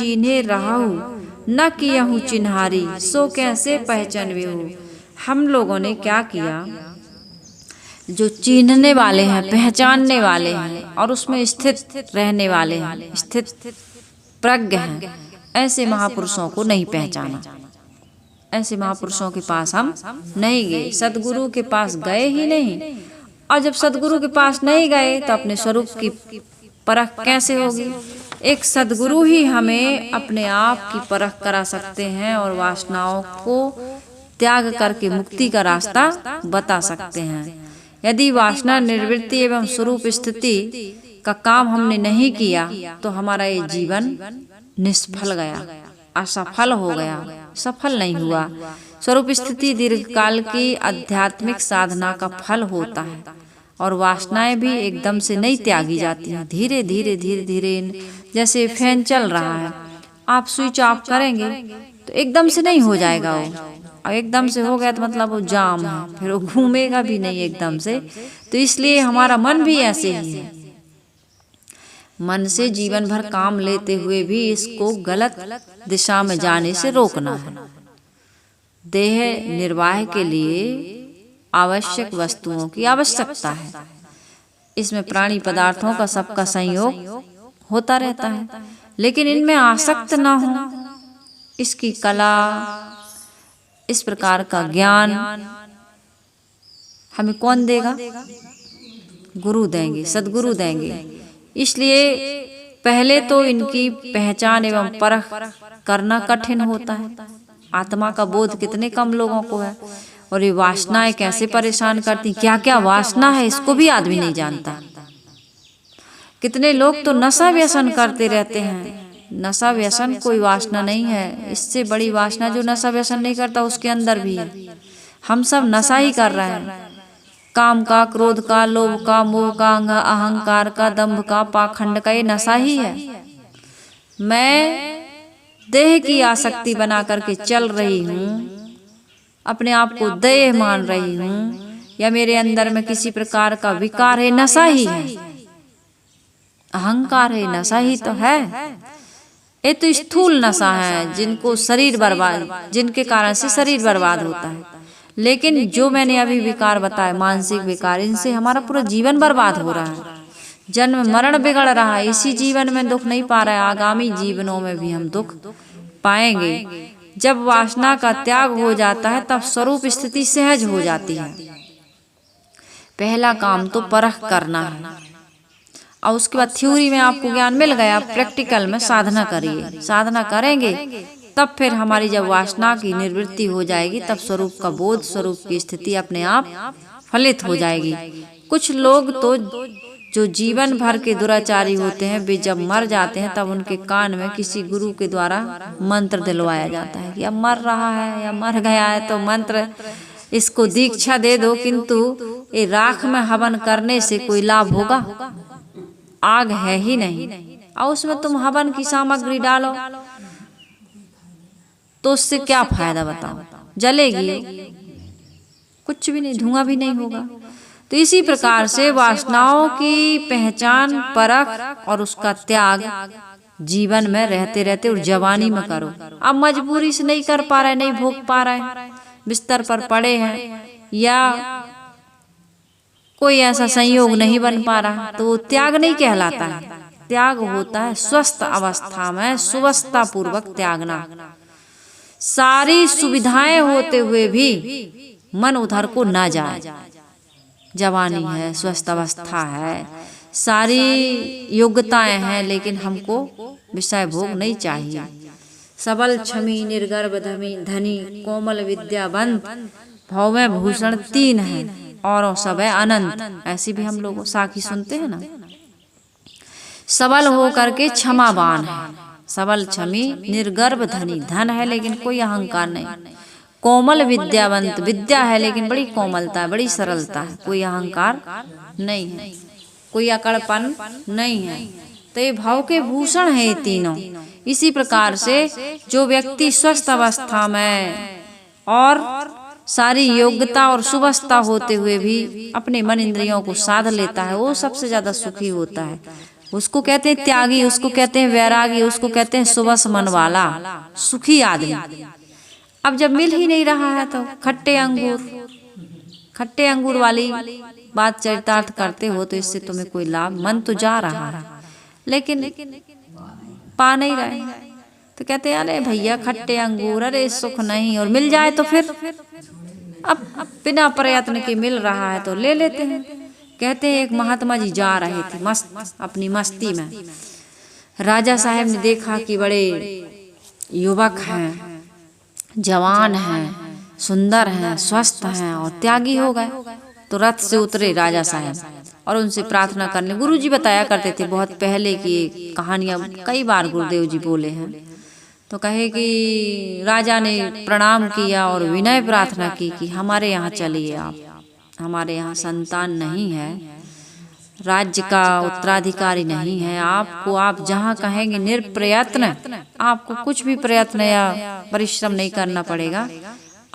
अनचीन्हे रहु, न कियहु चिन्हारी, सो कैसे पहचानवे हो। हम लोगों ने क्या किया, जो चीनने वाले हैं, पहचानने वाले हैं और उसमें स्थित रहने वाले हैं, स्थित प्रज्ञ हैं, ऐसे महापुरुषों को नहीं पहचाना। ऐसे महापुरुषों के पास हम नहीं गए, सदगुरु के पास गए ही नहीं। और जब सदगुरु के पास नहीं गए तो अपने स्वरूप की परख कैसे होगी। एक सदगुरु ही हमें अपने आप की परख करा सकते हैं और वासनाओं को त्याग करके मुक्ति का रास्ता बता सकते हैं। यदि वासना निवृत्ति एवं स्वरूप स्थिति का काम हमने नहीं किया तो हमारा ये जीवन निष्फल गया, असफल हो गया, सफल नहीं हुआ। स्वरूप स्थिति दीर्घकाल की आध्यात्मिक साधना का फल होता है और वासनाएं भी एकदम से नहीं त्यागी जाती हैं। धीरे धीरे धीरे धीरे, जैसे फैन चल रहा है, आप स्विच ऑफ करेंगे तो एकदम से नहीं हो जाएगा वो, और एकदम से हो गया तो मतलब वो जाम है, फिर वो घूमेगा भी नहीं एकदम से। तो इसलिए हमारा मन भी ऐसे ही है। मन से जीवन भर काम लेते हुए भी इसको गलत दिशा में जाने से रोकना है। देह निर्वाह के लिए आवश्यक वस्तुओं की आवश्यकता है। इसमें प्राणी पदार्थों का सबका संयोग होता रहता है, लेकिन इनमें आसक्त ना हो, इसकी कला, इस प्रकार का ज्ञान हमें कौन देगा? गुरु देंगे, सदगुरु देंगे। इसलिए पहले तो इनकी पहचान एवं परख करना कठिन होता है। आत्मा का बोध कितने कम लोगों को है, और ये वासनाएं कैसे परेशान करती, क्या क्या वासना है इसको भी आदमी नहीं जानता। कितने लोग तो नशा व्यसन करते रहते हैं। नशा व्यसन कोई वासना नहीं है, इससे बड़ी वासना जो नशा व्यसन नहीं करता उसके अंदर भी है। हम सब नशा ही कर रहे हैं, काम का, क्रोध का, लोभ का, मोह का, अहंकार का, दंभ का, पाखंड का, ये नशा ही है। मैं देह की आसक्ति बना करके चल रही हूँ, अपने आप को देह मान रही हूँ, या मेरे अंदर में किसी प्रकार का विकार है, नशा ही है, अहंकार है, नशा ही तो है। ये तो स्थूल नशा है, जिनको शरीर बर्बाद, जिनके कारण से शरीर बर्बाद होता है। लेकिन जो मैंने अभी विकार बताए, मानसिक विकार, इनसे हमारा पूरा जीवन बर्बाद हो रहा है। जन्म मरण बिगड़ रहा है। इसी जीवन में दुख नहीं पा रहा है, आगामी जीवनों में भी हम दुख पाएंगे। जब वासना का त्याग हो जाता है तब स्वरूप स्थिति सहज हो जाती है। पहला काम तो परख करना है, और उसके बाद थ्योरी में आपको ज्ञान मिल गया, प्रैक्टिकल में साधना करिए। साधना करेंगे तब फिर हमारी जब वासना की निवृत्ति हो जाएगी, तब स्वरूप का बोध, स्वरूप की स्थिति अपने आप फलित हो जाएगी। कुछ लोग तो जो जीवन भर के दुराचारी होते हैं, वे जब मर जाते हैं तब उनके कान में किसी गुरु के द्वारा मंत्र दिलवाया जाता है कि अब मर रहा है या मर गया है तो मंत्र, इसको दीक्षा दे दो, किंतु ये राख में हवन करने से कोई लाभ होगा? आग है ही नहीं, और उसमें तुम हवन की सामग्री डालो तो उससे क्या फायदा बताओ? जलेगी, कुछ भी नहीं, धुआं भी नहीं होगा। तो इसी प्रकार से वासनाओं की पहचान, परख और उसका त्याग जीवन में रहते रहते और जवानी में करो। अब मजबूरी से नहीं कर पा रहे, नहीं भोग पा रहे, बिस्तर पर पड़े हैं, या कोई ऐसा संयोग नहीं बन पा रहा, तो त्याग नहीं कहलाता है। त्याग होता है स्वस्थ अवस्था में सुवस्था पूर्वक त्यागना। सारी सुविधाएं होते हुए भी मन उधर को ना जाए। जवानी है, स्वस्थ अवस्था है, सारी योग्यताएं हैं, लेकिन हमको विषय भोग नहीं चाहिए। सबल क्षमी निर्गर्भ धनी कोमल विद्यावंत भव में भूषण तीन है, और सब है अनंत। ऐसी भी हम लोग साखी सुनते हैं ना। सबल हो करके क्षमावान है, सबल क्षमी निर्गर्भ धनी, धन है लेकिन कोई अहंकार नहीं। कोमल विद्यावंत, विद्या है लेकिन बड़ी कोमलता है, बड़ी सरलता है, कोई अहंकार नहीं है, कोई अकड़पन नहीं है। तो ये भाव के भूषण है ये तीनों। इसी प्रकार से जो व्यक्ति स्वस्थ अवस्था में और सारी योग्यता और सुवस्था होते हुए भी अपने मन इंद्रियों को साध लेता है, वो सबसे ज्यादा सुखी होता है। उसको कहते हैं त्यागी, उसको कहते हैं वैरागी, उसको कहते हैं सुबस मन वाला सुखी आदमी। अब जब मिल ही नहीं रहा है तो खट्टे अंगूर वाली बात चरितार्थ करते हो तो इससे तुम्हें कोई लाभ, मन तो जा रहा है लेकिन पा नहीं रहे। तो कहते हैं अरे भैया खट्टे अंगूर, अरे सुख नहीं, और मिल जाए तो फिर अब बिना प्रयत्न के मिल रहा है तो ले लेते हैं। कहते हैं एक महात्मा जी जा रहे थे मस्त अपनी मस्ती में, राजा साहब ने देखा कि बड़े युवक हैं, जवान हैं, सुंदर हैं, स्वस्थ हैं और त्यागी हो गए। तो रथ से उतरे राजा साहब और उनसे प्रार्थना करने। गुरुजी बताया करते थे बहुत पहले की कहानियां, कई बार गुरुदेव जी बोले हैं। तो कहे कि राजा ने प्रणाम किया और विनय प्रार्थना की कि हमारे यहाँ चलिए आप, हमारे यहाँ संतान नहीं है, राज्य का उत्तराधिकारी नहीं है, आपको आप जहाँ कहेंगे निर्प्रयत्न, आपको कुछ भी प्रयत्न या परिश्रम नहीं करना पड़ेगा,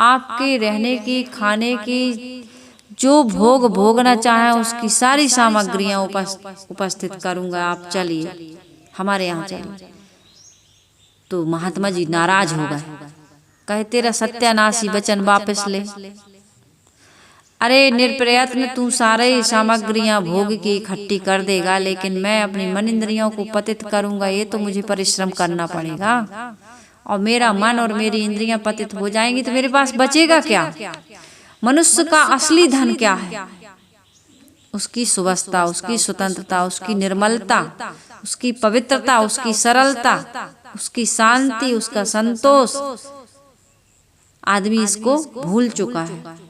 आपके रहने की खाने की जो भोग भोगना चाहे उसकी सारी सामग्रियां उपस्थित करूंगा, आप चलिए हमारे यहाँ चलिए। तो महात्मा जी नाराज हो गए, कहे तेरा सत्यानाशी वचन वापस ले। अरे निर्प्रयत्न तू सारे सामग्रियां भोग की इकट्ठी कर देगा, लेकिन मैं अपनी मन इंद्रियों को पतित करूंगा, ये तो मुझे परिश्रम करना पड़ेगा, और मेरा मन और मेरी इंद्रियां पतित हो जाएंगी तो मेरे पास बचेगा क्या? मनुष्य का असली धन क्या है? उसकी सुवस्था, उसकी स्वतंत्रता, उसकी निर्मलता, उसकी पवित्रता, उसकी सरलता, उसकी शांति, उसका संतोष। आदमी इसको भूल चुका है।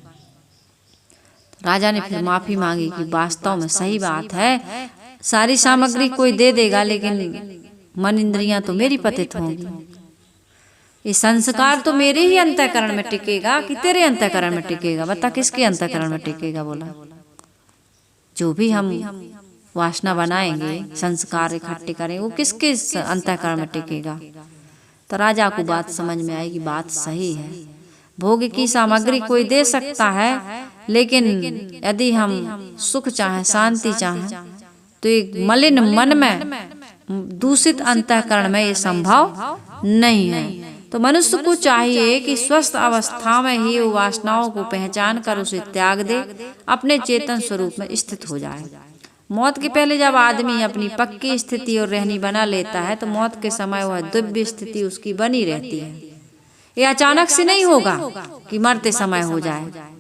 राजा ने फिर माफी मांगी कि वास्तव में सही बात है, सारी सामग्री कोई दे देगा लेकिन मन इंद्रियां तो मेरी पतित होंगी। ये संस्कार तो मेरे ही अंतःकरण में टिकेगा कि तेरे अंतःकरण में टिकेगा? बता किसके अंतःकरण में टिकेगा? बोला जो भी हम वासना बनाएंगे, संस्कार इकट्ठे करेंगे, वो किसके अंतःकरण में टिकेगा? तो राजा को बात समझ में आई कि बात सही है, भोग की सामग्री कोई दे सकता है, लेकिन यदि हम सुख चाहें, शांति चाहें, तो एक मलिन मन में, दूषित अंतःकरण में ये संभव नहीं है। तो मनुष्य को चाहिए कि स्वस्थ अवस्था में ही वो वासनाओं को पहचान कर उसे त्याग दे, अपने चेतन स्वरूप में स्थित हो जाए। मौत के पहले जब आदमी अपनी पक्की स्थिति और रहनी बना लेता है तो मौत के समय वह दिव्य स्थिति उसकी बनी रहती है। ये अचानक से नहीं होगा कि मरते समय हो जाए।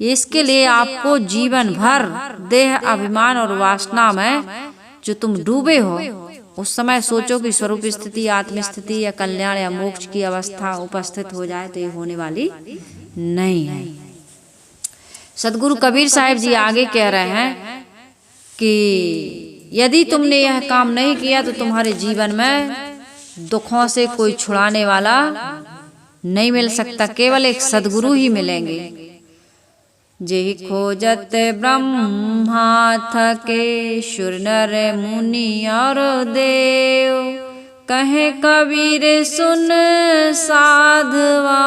इसके लिए आपको जीवन भर देह अभिमान और वासना में जो तुम डूबे हो, उस समय सोचो कि स्वरूप स्थिति, आत्म स्थिति या कल्याण या मोक्ष की अवस्था उपस्थित हो जाए, तो ये होने वाली नहीं है। सदगुरु कबीर साहिब जी आगे कह रहे हैं कि यदि तुमने यह काम नहीं किया तो तुम्हारे जीवन में दुखों से कोई छुड़ाने वाला नहीं मिल सकता, केवल एक सदगुरु ही मिलेंगे। जेहि खोजत ब्रह्मा थके सुर नर मुनि और देव, कहे कबीर सुन साधवा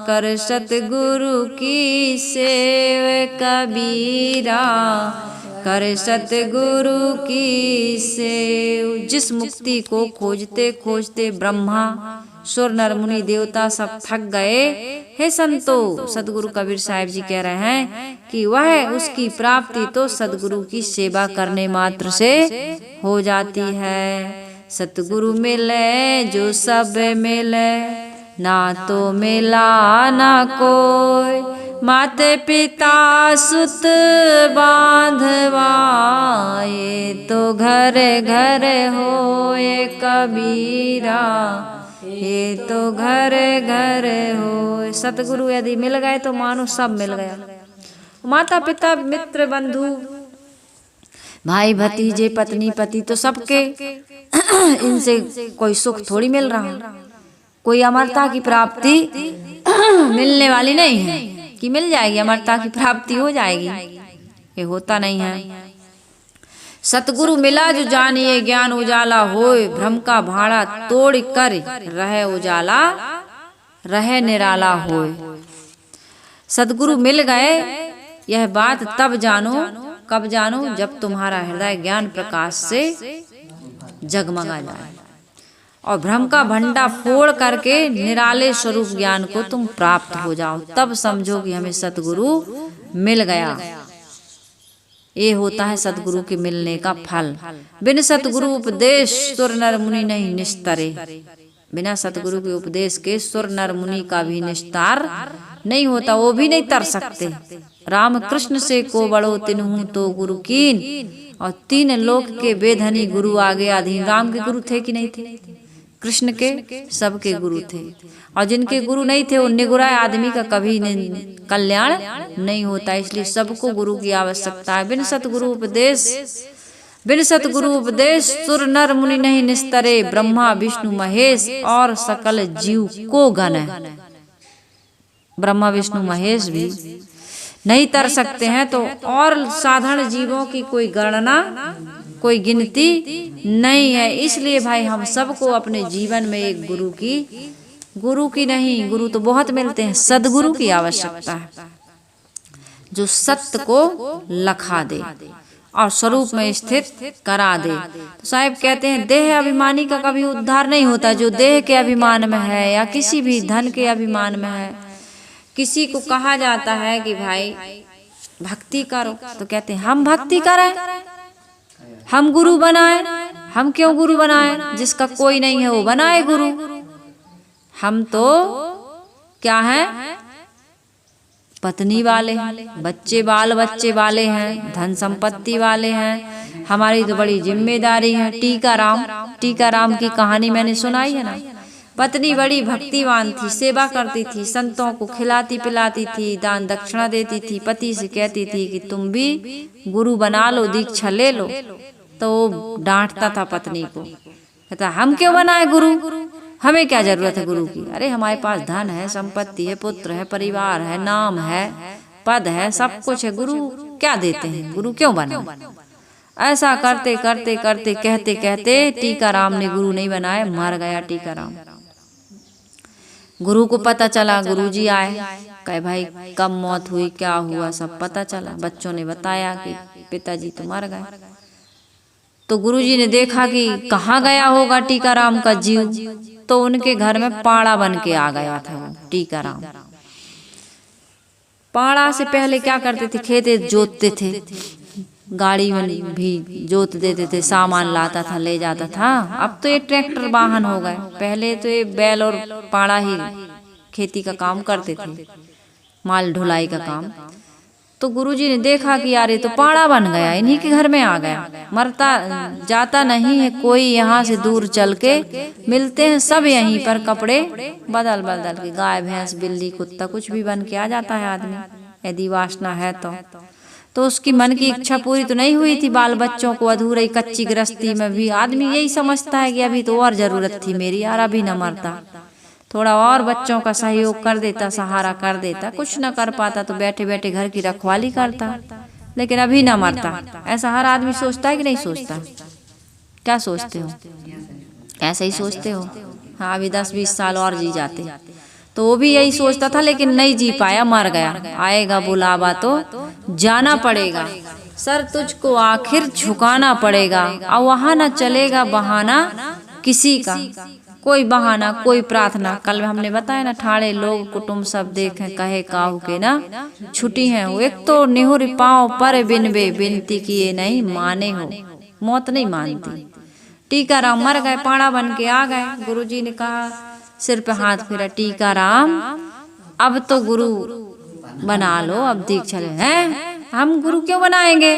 कर सतगुरु की सेव। कबीरा कर सतगुरु की सेव। जिस मुक्ति को खोजते खोजते ब्रह्मा सुर नर मुनि देवता सब थक गए, हे संतो, सदगुरु कबीर साहिब जी कह रहे हैं कि वह उसकी प्राप्ति तो सदगुरु की सेवा करने मात्र से हो जाती है। सतगुरु मिले जो सब मिले, ना तो मिला ना कोई, माते पिता सुत बांधवा, ये तो घर घर होए कबीरा, ये तो घर घर हो। सतगुरु यदि मिल गए तो मानो सब मिल गया। माता पिता मित्र बंधु भाई भतीजे पत्नी पति तो सबके इनसे कोई सुख थोड़ी मिल रहा है। कोई अमरता की प्राप्ति मिलने वाली नहीं है कि मिल जाएगी, अमरता की प्राप्ति हो जाएगी, ये होता नहीं है। सतगुरु मिला जो जानिए ज्ञान उजाला होए, भ्रम का भाड़ा तोड़ कर रहे उजाला, रहे निराला होए। सतगुरु मिल गए यह बात तब जानो कब जानो? जब तुम्हारा हृदय ज्ञान प्रकाश से जगमगा जाए और भ्रम का भंडा फोड़ करके निराले स्वरूप ज्ञान को तुम प्राप्त हो जाओ, तब समझो कि हमें सतगुरु मिल गया। ये होता है सतगुरु के मिलने का फल। बिन सतगुरु उपदेश सुर नर मुनि नहीं निस्तरे। बिना सतगुरु के उपदेश के सुर नर मुनि का भी निस्तार नहीं होता, वो भी नहीं तर सकते। राम कृष्ण से को बड़ो तिन्हु तो गुरु कीन, और 3 लोक के बेधनी गुरु आगे अधीन। राम के गुरु थे कि नहीं थे? कृष्ण के सबके गुरु थे, और जिनके गुरु नहीं थे वो निगुरा आदमी का कभी कल्याण नहीं होता। इसलिए सबको गुरु की आवश्यकता है। बिन सतगुरु उपदेश सुर नर मुनि नहीं निस्तरे। ब्रह्मा विष्णु महेश और सकल जीव को गण है। ब्रह्मा विष्णु महेश भी नहीं तर सकते हैं, तो और साधारण जीवों की कोई गणना, कोई गिनती नहीं है। इसलिए भाई हम सबको अपने जीवन में एक गुरु की नहीं, गुरु तो बहुत मिलते हैं, सदगुरु की आवश्यकता है, जो सत्य को लखा दे और स्वरूप में स्थित करा दे। तो साहिब कहते हैं देह अभिमानी का कभी उद्धार नहीं होता। जो देह के अभिमान में है या किसी भी धन के अभिमान में है, किसी को कहा जाता है कि भाई भक्ति करो, तो कहते हैं हम भक्ति करें, हम गुरु बनाए। हम क्यों गुरु बनाए? जिसका कोई नहीं है वो बनाए गुरु। हम तो क्या है? पत्नी वाले हैं, बाल बच्चे वाले हैं, धन संपत्ति वाले हैं। हमारी तो बड़ी जिम्मेदारी है। टीकाराम की कहानी मैंने सुनाई है ना। पत्नी बड़ी भक्तिवान थी, सेवा करती थी, संतों को खिलाती पिलाती थी, दान दक्षिणा देती थी। पति से कहती थी कि तुम भी गुरु बना लो, दीक्षा ले लो। तो वो डांटता था पत्नी को, कहता हम क्यों बनाए गुरु, हमें क्या जरूरत है गुरु की? अरे हमारे पास धन है, संपत्ति है, पुत्र है, परिवार है, नाम है, पद है, सब कुछ है, गुरु क्या देते हैं, गुरु क्यों बनाए? ऐसा करते करते करते कहते कहते टीकाराम ने गुरु नहीं बनाए, मर गया टीकाराम। गुरु को पता चला, गुरुजी आए, कहे भाई कब मौत हुई, क्या हुआ, सब पता चला। बच्चों ने बताया कि पिताजी तो मर गए। तो गुरुजी ने देखा कि कहाँ गया होगा टीकाराम का जीव, तो उनके घर में पाड़ा बन के आ गया था वो टीकाराम। पाड़ा से पहले क्या करते थे? खेते जोतते थे, गाड़ी में भी जोत देते थे, सामान लाता था, ले जाता था। अब तो ये ट्रैक्टर वाहन हो गए, पहले तो ये बैल और पाड़ा ही खेती का काम करते थे, माल ढुलाई का काम। तो गुरुजी ने देखा कि यार ये तो पाड़ा बन गया, इन्हीं के घर में आ गया, मरता जाता नहीं है कोई, यहाँ से दूर चल के मिलते हैं सब यहीं पर, कपड़े बदल बदल के, गाय भैंस बिल्ली कुत्ता कुछ भी बन के आ जाता है आदमी, यदि वासना है तो उसकी मन की इच्छा पूरी तो नहीं हुई थी। बाल बच्चों को अधूरी कच्ची गृहस्थी में भी आदमी यही समझता है कि अभी तो और जरूरत थी मेरी, यार अभी न मरता, थोड़ा और बच्चों का सहयोग कर देता, सहारा कर देता, कुछ न कर पाता तो बैठे बैठे घर की रखवाली करता, लेकिन अभी न मरता। ऐसा हर आदमी सोचता है कि नहीं सोचता? क्या सोचते हो? ऐसा ही सोचते हो? हाँ अभी 10-20 साल और जी जाते, तो वो भी यही सोचता था, लेकिन नहीं जी पाया, मर गया। आएगा बुलावा तो जाना पड़ेगा, सर तुझको आखिर झुकाना पड़ेगा, और वहां न चलेगा बहाना किसी का, कोई बहाना कोई प्रार्थना। कल हमने बताया ना, ठाड़े लोग कुटुंब सब देखे, कहे काहू के ना छुट्टी है। एक तो निहुर पाँव पर बिनबे, बिनती किए नहीं माने हो, मौत नहीं मानती। टीकाराम मर गए, पाड़ा बन के आ गए। गुरुजी ने कहा, सिर पे हाथ फेरा, टीकाराम अब तो गुरु बना लो, अब दीक्षा ले। हैं हम गुरु क्यों बनाएंगे,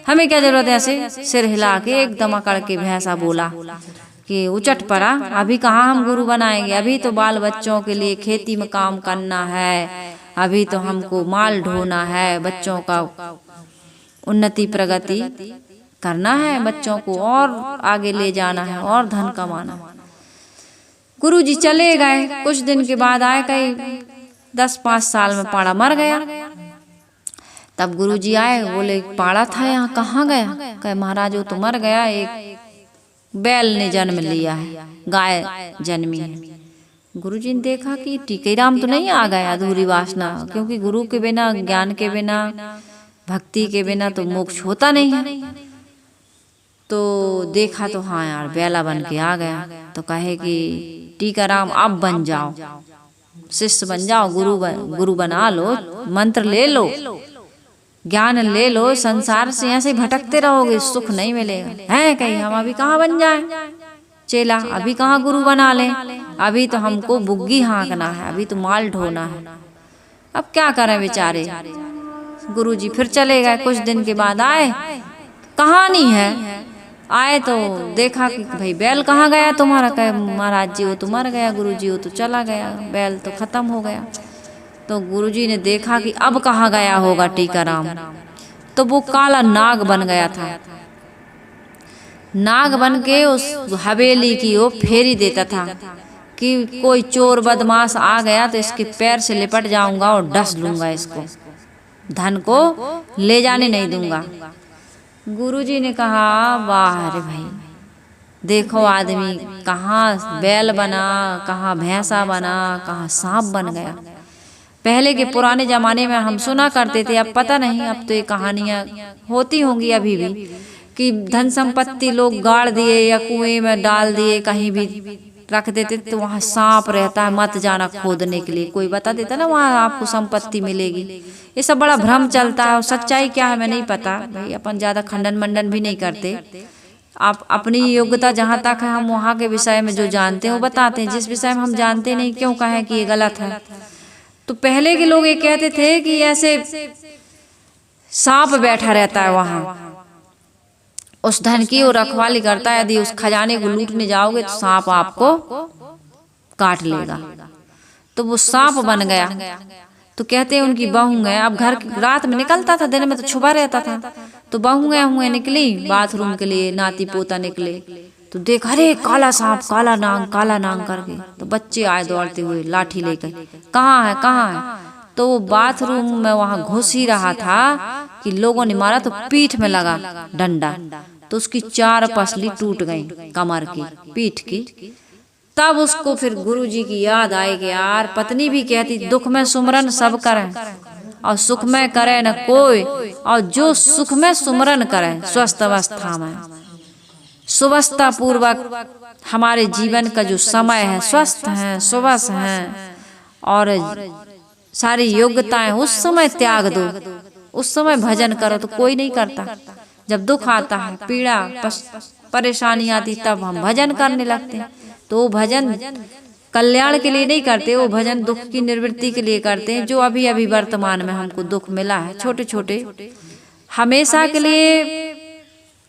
हमें क्या जरूरत है? ऐसे सिर हिला के एकदम अकड़ के भैंसा बोला कि उचट पड़ा, अभी कहाँ हम गुरु बनाएंगे, अभी तो बाल बच्चों के लिए खेती में काम करना है, अभी तो हमको माल ढोना है, बच्चों का उन्नति प्रगति करना है, बच्चों को और आगे ले जाना है और धन कमाना। गुरुजी चले गए, कुछ दिन के बाद आए, कई 10-5 साल में पाड़ा मर गया। तब गुरुजी आए, बोले पाड़ा था यहाँ, कहाँ गया? कहे महाराज वो तो मर गया, एक बैल ने जन्म लिया है, गाय जन्मी है। गुरुजी ने देखा कि टीकाराम तो नहीं आ गया, अधूरी वासना, क्योंकि गुरु के बिना, ज्ञान के बिना भक्ति के बिना तो मोक्ष होता नहीं है। तो देखा तो हाँ यार बेला बन के आ गया, तो कहे कि टीकाराम अब बन जाओ, शिष्य बन जाओ, गुरु बना लो, मंत्र ले लो, ज्ञान ले लो, संसार से ऐसे भटकते रहोगे सुख नहीं मिलेगा। है कहीं हम अभी कहाँ बन जाएं चेला, अभी कहाँ गुरु बना लें, अभी तो हमको बुग्गी हाँकना है, अभी तो माल ढोना है। अब क्या करें बेचारे। गुरुजी फिर चले गए। कुछ दिन के बाद आए, कहानी है, आए तो देखा कि भाई बैल कहाँ गया तुम्हारा। कहे महाराज जी वो तो मर गया, गुरुजी वो तो चला गया, बैल तो खत्म हो गया। तो गुरुजी ने देखा कि अब कहाँ गया होगा टीकाराम, तो वो काला नाग बन गया था। नाग बन के उस हवेली की वो फेरी देता था कि कोई चोर बदमाश आ गया तो इसके पैर से लिपट जाऊंगा और डस लूंगा, इसको धन को ले जाने नहीं दूंगा। गुरुजी ने कहा वाह रे भाई, देखो आदमी कहाँ बैल बना, कहाँ भैंसा बना, कहाँ सांप बन गया। पहले के पुराने जमाने में हम सुना करते थे, अब पता नहीं, अब तो ये कहानियां होती होंगी अभी भी, कि धन संपत्ति लोग गाड़ दिए या कुएं में डाल दिए, कहीं भी रख देते तो वहाँ सांप रहता है, मत जाना खोदने के लिए। कोई बता देता ना वहाँ आपको संपत्ति मिलेगी। ये सब बड़ा भ्रम चलता है, और सच्चाई क्या है मैं नहीं पता भाई, अपन ज्यादा खंडन मंडन भी नहीं करते। आप अपनी योग्यता जहाँ तक है हम वहाँ के विषय में जो जानते हैं वो बताते हैं, जिस विषय में हम जानते नहीं क्यों कहें कि ये गलत है। तो पहले के लोग ये कहते थे कि ऐसे सांप बैठा रहता है वहाँ, उस धन की वो रखवाली करता है, यदि उस खजाने को लूटने जाओगे तो सांप आपको काट लेगा। तो वो सांप बन गया। तो कहते हैं उनकी बहू है, अब घर रात में निकलता था, दिन में तो छुपा रहता था। तो बहू निकली बाथरूम के लिए, नाती पोता निकले तो देख अरे काला सांप, काला नांग करके। तो बच्चे आए दौड़ते हुए लाठी लेकर, कहाँ है कहाँ है। तो वो बाथरूम में वहां घुस ही रहा था कि लोगों ने मारा, तो पीठ में लगा डंडा, तो उसकी 4 पसली टूट गई, कमर की, पीठ की। तब उसको फिर गुरुजी की याद आई कि यार पत्नी भी कहती दुख में सुमरन सब करें और सुख में करे न कोई, और जो सुख में सुमरन करे स्वस्थ अवस्था में सुवस्था पूर्वक हमारे जीवन का जो समय है स्वस्थ है, सुवस है और सारी योग्यताएं, उस समय त्याग दो, उस समय भजन करो। तो कोई नहीं करता। जब दुख आता है, पीड़ा परेशानी आती, तब हम भजन करने लगते हैं। तो वो भजन कल्याण के लिए नहीं करते, वो भजन दुख की निवृत्ति के लिए करते हैं। जो अभी अभी वर्तमान में हमको दुख मिला है, छोटे छोटे, हमेशा के लिए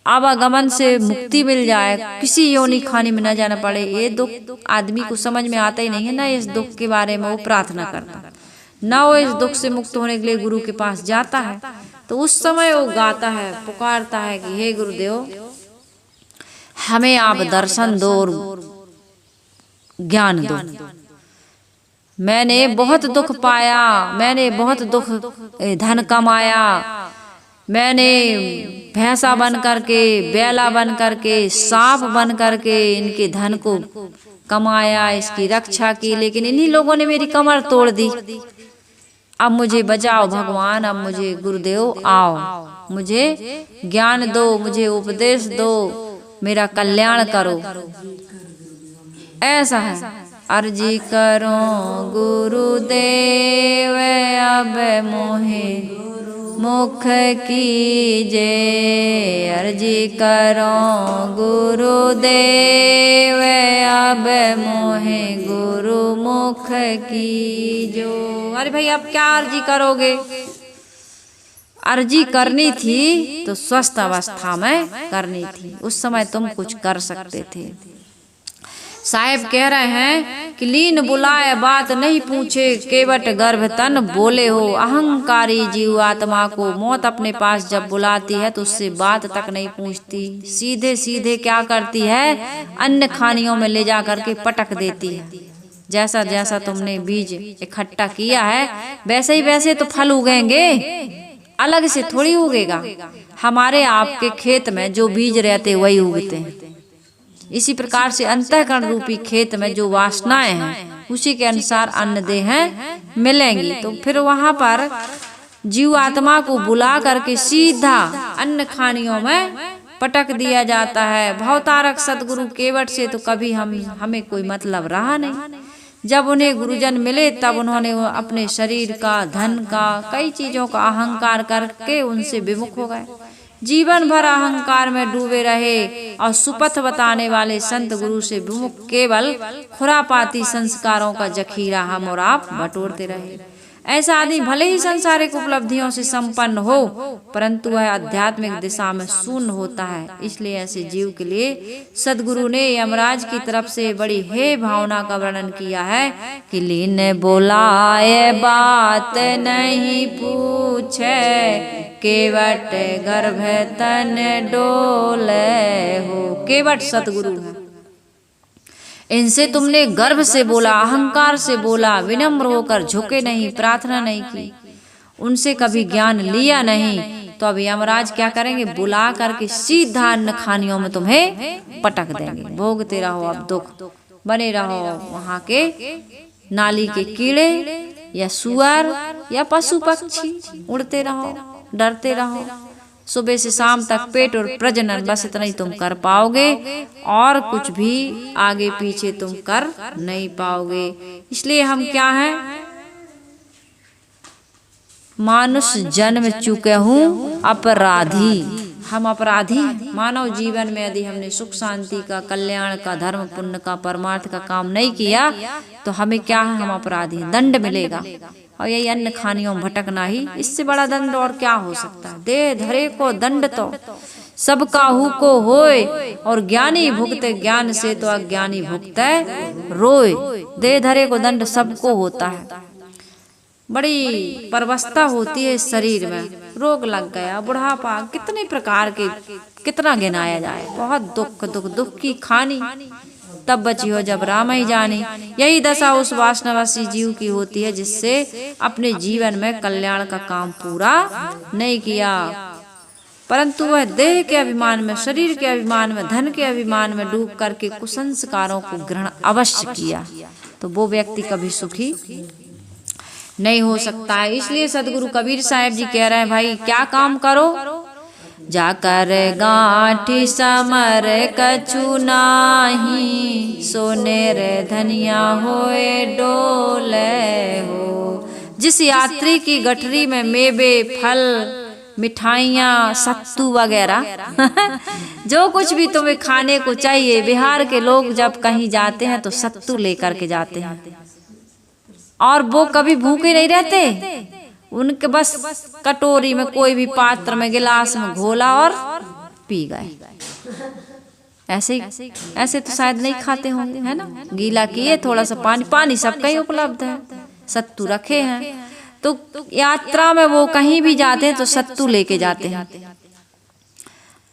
आवागमन से मुक्ति मिल जाए, किसी योनि खाने में न जाना पड़े, ये दुख आदमी को समझ में आता ही नहीं है। ना इस दुख के बारे में वो प्रार्थना करता, ना वो इस दुख से मुक्त होने के लिए गुरु के पास जाता है। तो उस समय वो गाता है, पुकारता है कि हे गुरुदेव हमें आप दर्शन दो और ज्ञान दो। मैंने बहुत दुख पाया, मैंने बहुत दुख धन कमाया, मैंने भैंसा बन करके, बैला बन करके, सांप बन करके इनके धन को कमाया, इसकी रक्षा की, लेकिन इन्हीं लोगों ने मेरी कमर तोड़ दी। अब मुझे बचाओ भगवान, अब मुझे गुरुदेव आओ, मुझे ज्ञान दो, मुझे उपदेश दो, मेरा कल्याण करो। ऐसा है। अर्जी करो गुरुदेव अब मोहे मुख कीजे, अर्जी करो गुरुदेव अब मोहे गुरु मुख कीजो। अरे भाई अब क्या अर्जी करोगे? अर्जी करनी थी तो स्वस्थ अवस्था में करनी थी, उस समय तुम कुछ कर सकते थे। साहेब कह रहे हैं कि लीन बुलाए बात नहीं पूछे, केवट गर्भ तन बोले हो। अहंकारी जीव आत्मा को मौत अपने पास जब बुलाती है तो उससे बात तक नहीं पूछती, सीधे सीधे क्या करती है, अन्य खानियों में ले जा करके पटक देती है। जैसा जैसा तुमने बीज इकट्ठा किया है वैसे ही वैसे तो फल उगेंगे, अलग से थोड़ी उगेगा। हमारे आपके खेत में जो बीज रहते वही उगते हैं। इसी प्रकार से अंतःकरण रूपी खेत में जो वासनाएं हैं उसी के अनुसार अन्न देह मिलेंगी। तो फिर वहां पर जीव आत्मा को बुला करके सीधा अन्न खानियों में पटक दिया जाता है। भवतारक सदगुरु केवट से तो कभी हमें कोई मतलब रहा नहीं। जब उन्हें गुरुजन मिले तब उन्होंने अपने शरीर का, धन का, कई चीजों का अहंकार करके उनसे विमुख हो गए। जीवन भर अहंकार में डूबे रहे और सुपथ बताने वाले संत गुरु से विमुख केवल खुरापाती संस्कारों का जखीरा हम और आप बटोरते रहे। ऐसा आदमी भले ही सांसारिक उपलब्धियों से संपन्न हो, परंतु वह आध्यात्मिक दिशा में शून्य होता है। इसलिए ऐसे जीव के लिए सदगुरु ने यमराज की तरफ से बड़ी हे भावना का वर्णन किया है कि लीन बोलाए बात नहीं पूछे, केवट गर्भ तन डोले हो। केवट सतगुरु है, इनसे तुमने गर्भ से बोला, अहंकार से बोला, विनम्र होकर झुके नहीं, प्रार्थना नहीं की, उनसे कभी ज्ञान लिया नहीं, तो अब यमराज क्या करेंगे? बुला करके सीधा अन्न खानियों में तुम्हें पटक देंगे। भोगते रहो अब दुख, बने रहो वहां के नाली के कीड़े या सुअर या पशु पक्षी, उड़ते रहो, डरते रहो। सुबह से शाम तक पेट और प्रजनन, बस इतना ही तुम कर पाओगे और कुछ भी आगे पीछे तुम कर नहीं पाओगे। इसलिए हम क्या हैं? मानुष जन्म चुके हूँ अपराधी, हम अपराधी। मानव जीवन में यदि हमने सुख शांति का, कल्याण का, धर्म पुण्य का, परमार्थ का काम नहीं किया तो हमें क्या है? हम अपराधी, दंड मिलेगा। और यही अन्न खानियों में भटकना ही, इससे बड़ा दंड और क्या हो सकता है? दे धरे को दंड तो सब काहू को होए, और ज्ञानी भुगते ज्ञान से तो अज्ञानी भुगते रोए। दे धरे को दंड सबको होता है। बड़ी परवस्था होती है शरीर में, रोग लग गया, बुढ़ापा, कितने प्रकार के, कितना गिनाया जाए। बहुत दुख की खानी, तब बची हो जब राम ही जाने। यही दशा उस वासनावासी जीव की होती है जिससे अपने जीवन में कल्याण का काम पूरा नहीं किया, परंतु वह देह के अभिमान में, शरीर के अभिमान में, धन के अभिमान में डूब करके कुसंस्कारों को ग्रहण अवश्य किया, तो वो व्यक्ति कभी सुखी नहीं हो सकता है। इसलिए सदगुरु कबीर साहब जी कह रहे हैं, भाई क्या काम करो? जाकर गांठी समर कछु नाही, सोने रे धनिया होए डोले हो। जिस यात्री की गठरी में मेवे, फल, मिठाइयाँ, सत्तू वगैरह जो कुछ भी तुम्हें खाने को चाहिए। बिहार के लोग जब कहीं जाते हैं तो सत्तू लेकर के जाते हैं, और वो कभी भूखे नहीं रहते। उनके बस कटोरी में, कोई भी पात्र में, गिलास में घोला और पी गए। ऐसे तो शायद नहीं खाते होंगे, है ना? गीला किए, थोड़ा सा पानी सबका ही उपलब्ध है, सत्तू रखे हैं। तो यात्रा में वो कहीं भी जाते हैं तो सत्तू लेके जाते हैं।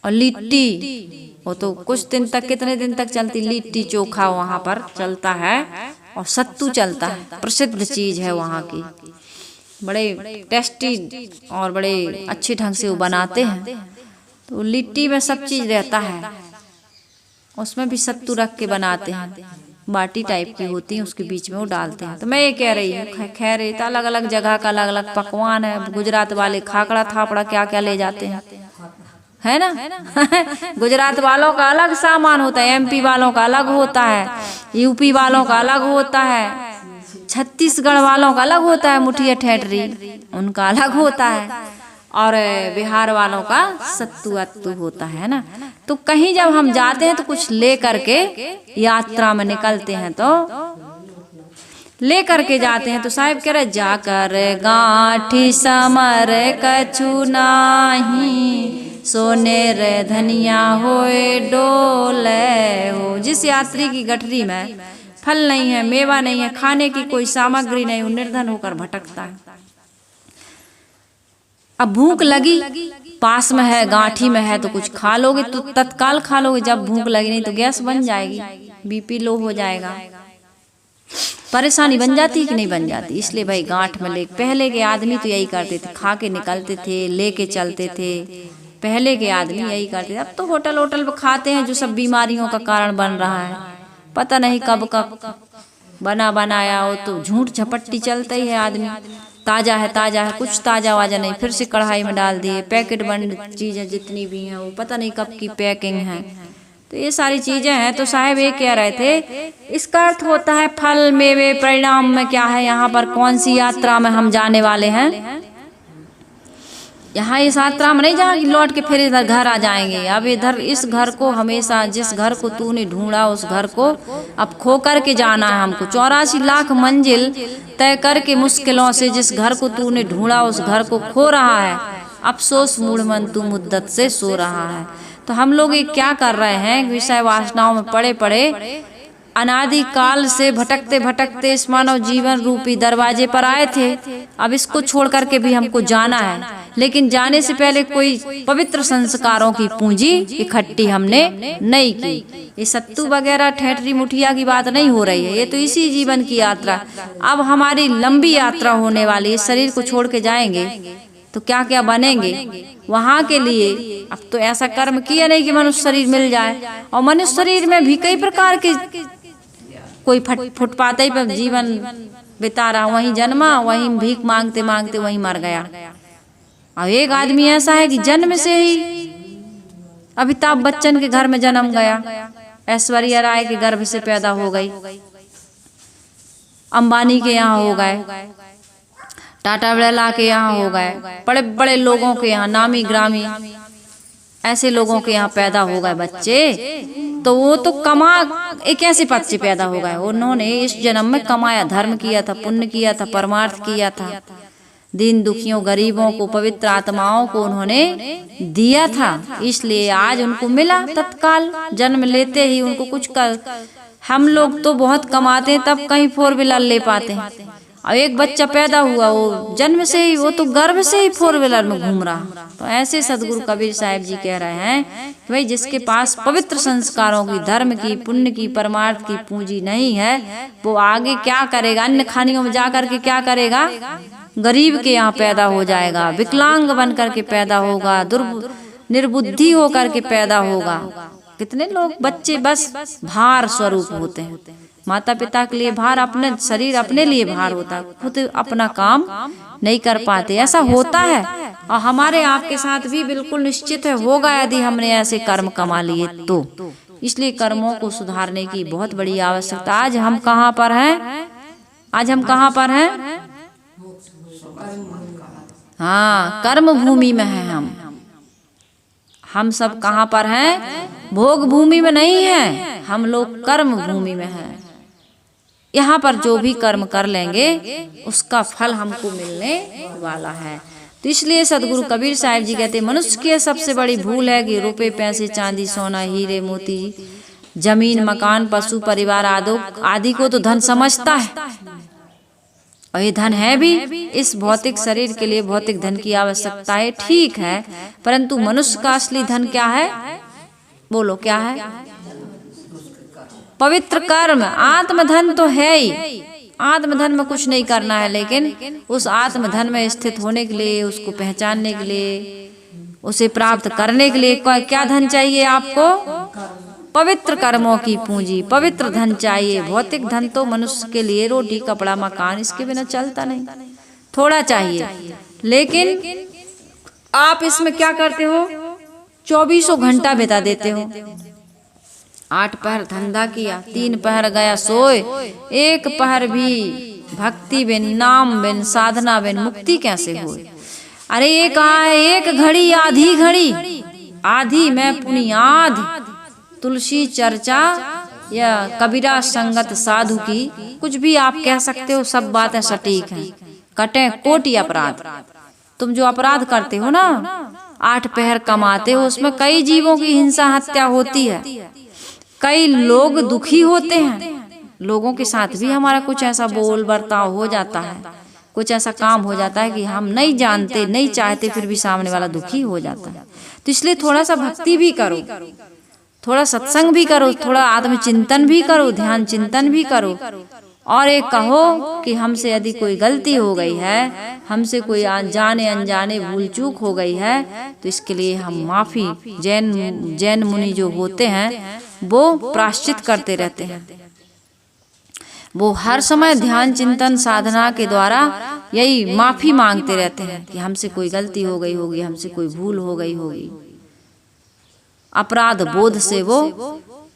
और लिट्टी, वो तो कुछ दिन तक, कितने दिन तक चलती लिट्टी चोखा वहां पर चलता है, और सत्तू चलता है, प्रसिद्ध चीज है वहाँ की। बड़े टेस्टी और बड़े अच्छे ढंग से वो बनाते हैं। तो लिट्टी में सब चीज रहता है, उसमें भी सत्तू रख के बनाते हैं। बाटी टाइप की होती है, उसके बीच में वो डालते हैं। तो मैं ये कह रही हूँ, खैर ये तो अलग अलग जगह का अलग अलग पकवान है। गुजरात वाले खाकड़ा थापड़ा क्या क्या ले जाते हैं, है ना? गुजरात वालों का अलग सामान होता है, एमपी वालों का अलग होता है, यूपी वालों का अलग होता है, छत्तीसगढ़ वालों का अलग होता है, मुठिया ठेठरी उनका अलग होता है, और बिहार वालों का सत्तू अत्तू होता है ना। तो कहीं जब हम जाते हैं तो कुछ ले करके यात्रा में निकलते हैं, तो ले करके जाते हैं। तो साहिब कह रहे, जाकर गांठी समर कछु नाही, सोने रे धनिया होए डोले हो। जिस यात्री की गठरी में फल नहीं है, मेवा नहीं है, खाने की कोई सामग्री नहीं, वो निर्धन होकर भटकता है। अब भूख लगी, पास में है, गांठी में है, तो कुछ खा लोगे तो तत्काल खा लोगे। जब भूख लगी, नहीं तो गैस बन जाएगी, बीपी लो हो जाएगा, परेशानी बन जाती कि नहीं बन जाती। इसलिए भाई गांठ में ले, पहले के आदमी तो यही करते थे, खा के निकलते थे, लेके चलते थे। पहले के आदमी यही करते थे। अब तो होटल पे खाते हैं, जो सब बीमारियों का कारण बन रहा है। पता नहीं कब का बना बनाया हो, तो झूठ झपट्टी चलता ही है आदमी। ताज़ा है, कुछ ताज़ा वाजा नहीं, फिर से कढ़ाई में डाल दिए, पैकेट बंद चीज़ें जितनी भी हैं वो पता नहीं कब की पैकिंग है। तो ये सारी चीज़ें हैं। तो साहब ये कह रहे थे, इसका अर्थ होता है फल मेवे परिणाम में क्या है, यहाँ पर कौन सी यात्रा में हम जाने वाले हैं। यहाँ इस यात्रा में नहीं जहाँ लौट के फिर इधर घर आ जाएंगे। अब इधर इस घर को हमेशा, जिस घर को तूने ढूंढा उस घर को अब खो करके जाना है हमको। 84 लाख मंजिल तय करके मुश्किलों से जिस घर को तूने ढूंढा उस घर को खो रहा है। अफसोस मूढ़ मन तू मुद्दत से सो रहा है। तो हम लोग ये क्या कर रहे हैं, विषय वासनाओं में पड़े पड़े अनादि काल से भटकते भटकते इस मानव जीवन रूपी दरवाजे पर आए थे। अब इसको छोड़ करके भी हमको जाना है, लेकिन जाने से पहले कोई पवित्र संस्कारों की पूंजी इकट्ठी हमने नहीं की। ये सत्तू वगैरह ठेठरी मुठिया की बात नहीं हो रही है, ये तो इसी जीवन की यात्रा। अब हमारी लंबी यात्रा होने वाली है, शरीर को छोड़ के जाएंगे तो क्या क्या बनेंगे वहाँ के लिए। अब तो ऐसा कर्म किया नहीं कि मनुष्य शरीर मिल जाए, और मनुष्य शरीर में भी कई प्रकार के, कोई फुटपाथ ही पर जीवन बिता रहा, वहीं जन्मा, वहीं भीख मांगते मांगते वहीं मर गया। अब एक आदमी ऐसा है कि जन्म से ही अमिताभ बच्चन के घर में जन्म गया, ऐश्वर्या राय के गर्भ से पैदा हो गई, अंबानी के यहाँ हो गए, टाटा बिरला के यहाँ हो गए, बड़े बड़े लोगों के यहाँ, नामी ग्रामी ऐसे लोगों के यहाँ पैदा हो गए बच्चे। तो वो तो एक ऐसे पद से पैदा हो गए, उन्होंने इस जन्म में कमाया, धर्म किया था, पुण्य किया था, परमार्थ किया था, दीन दुखियों गरीबों को, पवित्र आत्माओं को उन्होंने दिया था, इसलिए आज उनको मिला तत्काल जन्म लेते ही उनको कुछ कर। हम लोग तो बहुत कमाते हैं तब कहीं 4 व्हीलर ले पाते हैं, और एक बच्चा पैदा हुआ वो जन्म से ही, वो तो गर्भ से ही 4 व्हीलर में घूम रहा। तो ऐसे सदगुरु कबीर साहब जी कह रहे हैं कि भाई जिसके पास पवित्र संस्कारों की, धर्म की, पुण्य की, परमार्थ की पूंजी नहीं है, वो आगे क्या करेगा, अन्य खानियों में जाकर के क्या करेगा, गरीब के यहाँ पैदा हो जाएगा, विकलांग बन करके पैदा होगा, निर्बुद्धि होकर के पैदा होगा। कितने लोग बच्चे बस भार स्वरूप होते हैं, माता पिता के लिए भार, अपने शरीर अपने लिए भार होता है, खुद अपना काम नहीं कर पाते, ऐसा होता है। और हमारे आपके साथ भी बिल्कुल निश्चित है होगा, यदि हमने ऐसे कर्म कमा लिए तो। इसलिए कर्मों को सुधारने की बहुत बड़ी आवश्यकता। आज हम कहाँ पर हैं, आज हम कहाँ पर हैं, हाँ, कर्म भूमि में हैं हम सब कहाँ पर हैं, भोग भूमि में नहीं है, हम लोग कर्म भूमि में हैं। यहाँ पर जो भी कर्म कर लेंगे उसका फल हमको मिलने वाला है। तो इसलिए सदगुरु कबीर साहब जी कहते हैं, मनुष्य की सबसे बड़ी भूल है कि रुपए पैसे चांदी सोना हीरे मोती जमीन मकान पशु परिवार आदि को तो धन समझता है, और ये धन है भी, इस भौतिक शरीर के लिए भौतिक धन की आवश्यकता है, ठीक है, परंतु मनुष्य का असली धन क्या है, बोलो क्या है, पवित्र कर्म। आत्मधन तो है ही, आत्मधन में कुछ नहीं करना है, लेकिन उस आत्मधन में स्थित होने के लिए, उसको पहचानने के लिए, उसे प्राप्त करने के लिए क्या धन चाहिए आपको, पवित्र कर्मों की पूंजी, पवित्र धन चाहिए। भौतिक धन तो मनुष्य के लिए रोटी कपड़ा मकान, इसके बिना चलता नहीं, थोड़ा चाहिए, लेकिन आप इसमें क्या करते हो, 24 घंटा बिता देते हो। 8 पहर धंधा किया, 3 पहर गया सोए, 1 पहर भी भक्ति बिन, नाम बिन, साधना बिन मुक्ति कैसे हो। अरे ये कहा है, 1 घड़ी आधी घड़ी, आधी में पुनियाद, तुलसी चर्चा या कबीरा संगत साधु की, कुछ भी आप कह सकते हो, सब बातें सटीक हैं। कटे कोटि अपराध, तुम जो अपराध करते हो ना, 8 पहर कमाते हो, उसमें कई जीवों की हिंसा हत्या होती है, कई लोग दुखी होते हैं, लोगों के साथ भी हमारा कुछ ऐसा बोल बर्ताव हो जाता है, कुछ ऐसा काम हो जाता है कि हम नहीं जानते नहीं चाहते, फिर भी सामने वाला दुखी हो जाता है। तो इसलिए थोड़ा सा भक्ति भी करो, थोड़ा सत्संग भी करो, थोड़ा आत्मचिंतन भी करो, ध्यान चिंतन भी करो, और एक कहो कि हमसे यदि कोई गलती हो गई है, हमसे कोई जाने अनजाने भूल चूक हो गई है, तो इसके लिए हम माफी, जैन मुनि जो होते हैं वो प्रायश्चित करते रहते हैं। वो हर समय ध्यान चिंतन साधना के द्वारा यही माफी मांगते रहते हैं कि हमसे कोई गलती हो गई होगी, हमसे कोई भूल हो गई होगी। अपराध बोध से वो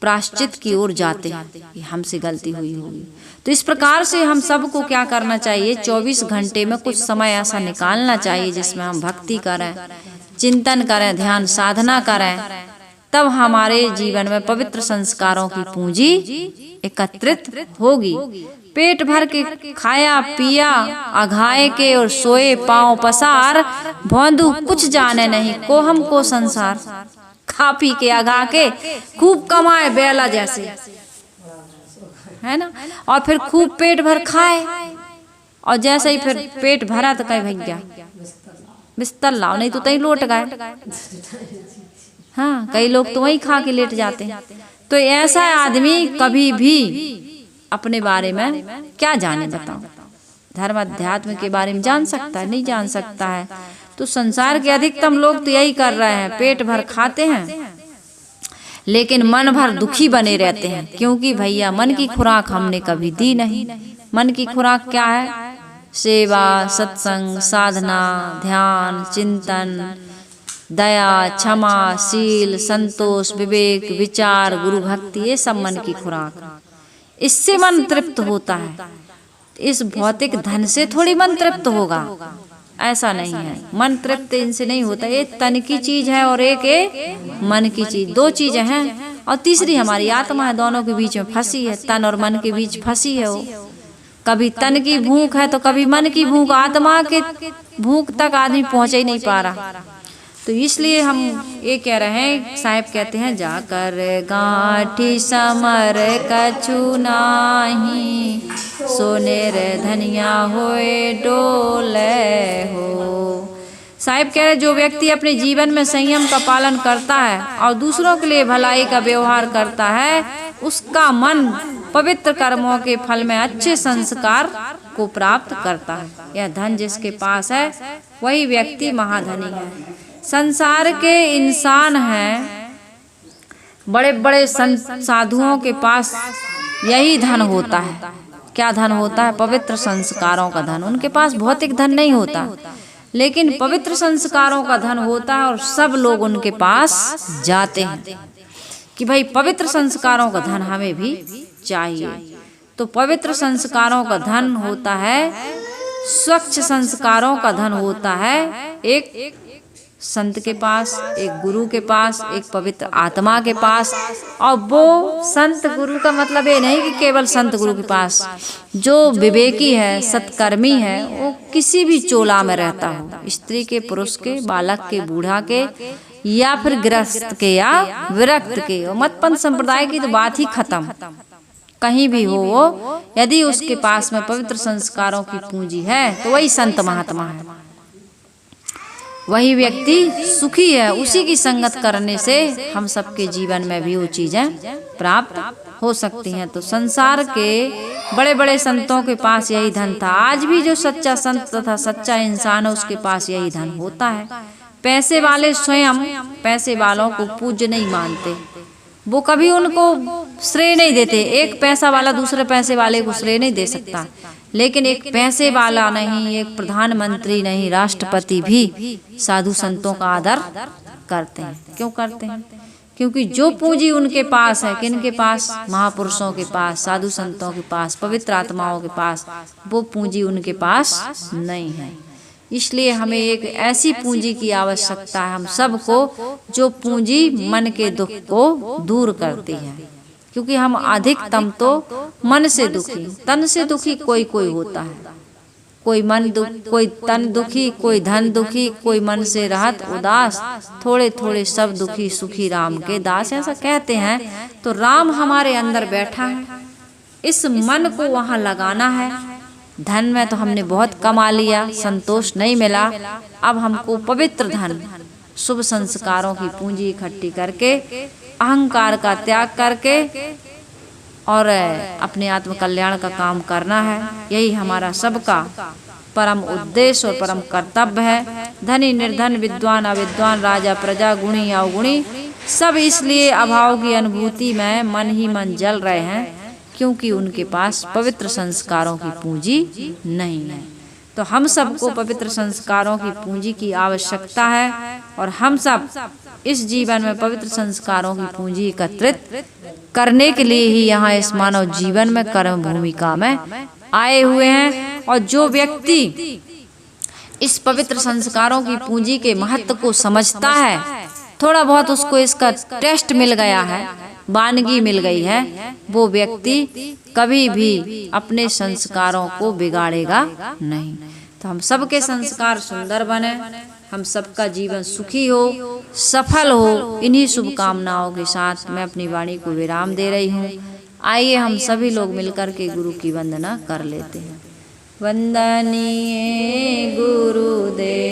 प्रायश्चित की ओर जाते हैं कि हमसे गलती हुई होगी। तो इस प्रकार से हम सबको क्या करना चाहिए, 24 घंटे में कुछ समय ऐसा निकालना चाहिए जिसमें हम भक्ति करें, चिंतन करें, ध्यान साधना करें। तब हमारे जीवन में पवित्र संस्कारों की पूंजी एकत्रित होगी। पेट भर के खाया पिया अघाए के और सोए पांव पसार, भौंदू कुछ जाने नहीं को हमको संसार। खा पी के अघा के खूब कमाए बेला जैसे, है ना, और फिर खूब पेट भर खाए, और जैसे ही फिर पेट भरा तो कहीं भैया बिस्तर लाओ, नहीं तो तहीं लौट गए। हाँ, कई लोग तो वहीं खा के लेट जाते हैं। तो ऐसा आदमी कभी भी अपने बारे में क्या जाने, बताओ। धर्म अध्यात्म के बारे में जान सकता है? नहीं जान सकता है। तो संसार के अधिकतम लोग तो यही कर रहे हैं, पेट भर खाते हैं लेकिन मन भर दुखी बने रहते हैं, क्योंकि भैया मन की खुराक हमने कभी दी नहीं। मन की खुराक क्या है? सेवा, सत्संग, साधना, ध्यान, चिंतन, दया, क्षमा, शील, संतोष, विवेक, विचार, गुरु भक्ति, ये सब मन की खुराक। इससे मन तृप्त होता है। इस भौतिक धन से थोड़ी मन तृप्त होगा, ऐसा नहीं है। मन तृप्त इनसे नहीं होता। ये तन की चीज है और एक मन की चीज, दो चीजें हैं। और तीसरी हमारी आत्मा है, दोनों के बीच में फंसी है, तन और मन के बीच फंसी है वो। कभी तन की भूख है तो कभी मन की भूख, आत्मा के भूख तक आदमी पहुंच ही नहीं पा रहा। तो इसलिए हम ये कह रहे हैं, साहिब कहते हैं, जाकर गांठी समर कछु नाही, सोने रे धनिया होए डोले हो। साहिब कह रहे, जो व्यक्ति अपने जीवन में संयम का पालन करता है और दूसरों के लिए भलाई का व्यवहार करता है, उसका मन पवित्र कर्मों के फल में अच्छे संस्कार को प्राप्त करता है। यह धन जिसके पास है वही व्यक्ति महाधनी है। संसार के इंसान हैं, बड़े बड़े साधुओं के पास यही धन होता है। क्या धन होता है? पवित्र संस्कारों का धन। उनके पास भौतिक धन नहीं होता, लेकिन पवित्र संस्कारों का धन होता है, और सब लोग उनके पास जाते हैं कि भाई पवित्र संस्कारों का धन हमें भी चाहिए। तो पवित्र संस्कारों का धन होता है, स्वच्छ संस्कारों का धन होता है एक संत के पास, एक गुरु के पास, एक पवित्र आत्मा के पास। और वो संत गुरु का मतलब ये नहीं कि केवल संत गुरु के पास। जो विवेकी है, सत्कर्मी है, वो किसी भी चोला में रहता हो, स्त्री के, पुरुष के, बालक के, बूढ़ा के, या फिर गृहस्थ के या विरक्त के। और मतपंथ संप्रदाय की तो बात ही खत्म। कहीं भी हो वो, यदि उसके पास में पवित्र संस्कारों की पूंजी है तो वही संत महात्मा है, वही व्यक्ति सुखी है। उसी की संगत करने से हम सबके जीवन में भी वो चीजें प्राप्त हो सकती हैं। तो संसार के बड़े बड़े संतों के पास यही धन था। आज भी जो सच्चा संत तथा सच्चा इंसान है उसके पास यही धन होता है। पैसे वाले स्वयं पैसे वालों को पूज्य नहीं मानते, वो कभी उनको श्रेय नहीं देते। एक पैसा वाला दूसरे पैसे वाले को श्रेय नहीं दे सकता, लेकिन एक पैसे वाला नहीं, एक प्रधानमंत्री नहीं, राष्ट्रपति भी साधु संतों का आदर करते हैं। क्यों करते हैं? क्योंकि जो पूंजी उनके पास है, किनके पास? महापुरुषों के पास, साधु संतों के पास, पवित्र आत्माओं के पास, वो पूंजी उनके पास नहीं है। इसलिए हमें एक ऐसी पूंजी की आवश्यकता है हम सबको, जो पूंजी मन के दुख को दूर करती है। क्योंकि हम अधिकतम तो मन से दुखी, तन से दुखी कोई कोई होता है। कोई मन दुख, कोई तन दुखी, कोई धन दुखी, कोई मन से रहत उदास, थोड़े थोड़े सब दुखी, सुखी राम के दास, ऐसा कहते हैं। तो राम हमारे अंदर बैठा है, इस मन को वहाँ लगाना है। धन में तो हमने बहुत कमा लिया, संतोष नहीं मिला। अब हमको पवित्र धन, शुभ संस्कारों की पूंजी इकट्ठी करके, अहंकार का त्याग करके और अपने आत्म कल्याण का काम करना है। यही हमारा सबका परम उद्देश्य और परम कर्तव्य है। धनी निर्धन, विद्वान अविद्वान, राजा प्रजा, गुणी अवगुणी, सब इसलिए अभाव की अनुभूति में मन ही मन जल रहे हैं क्योंकि उनके पास पवित्र संस्कारों की पूंजी नहीं है। तो हम सबको पवित्र संस्कारों की पूंजी की आवश्यकता है और हम सब इस जीवन में पवित्र संस्कारों की पूंजी एकत्रित करने के लिए ही यहाँ इस मानव जीवन में कर्म भूमिका में आए हुए हैं। और जो व्यक्ति इस पवित्र संस्कारों की पूंजी के महत्व को समझता है, थोड़ा बहुत उसको इसका टेस्ट मिल गया है, वानगी मिल गई है, वो व्यक्ति कभी भी अपने संस्कारों को बिगाड़ेगा नहीं। तो हम सबके संस्कार सुंदर बने, हम सबका जीवन सुखी हो, सफल हो। इन्हीं शुभकामनाओं के साथ मैं अपनी वाणी को विराम दे रही हूँ। आइए हम सभी लोग मिलकर के गुरु की वंदना कर लेते हैं। वंदनीय गुरुदेव।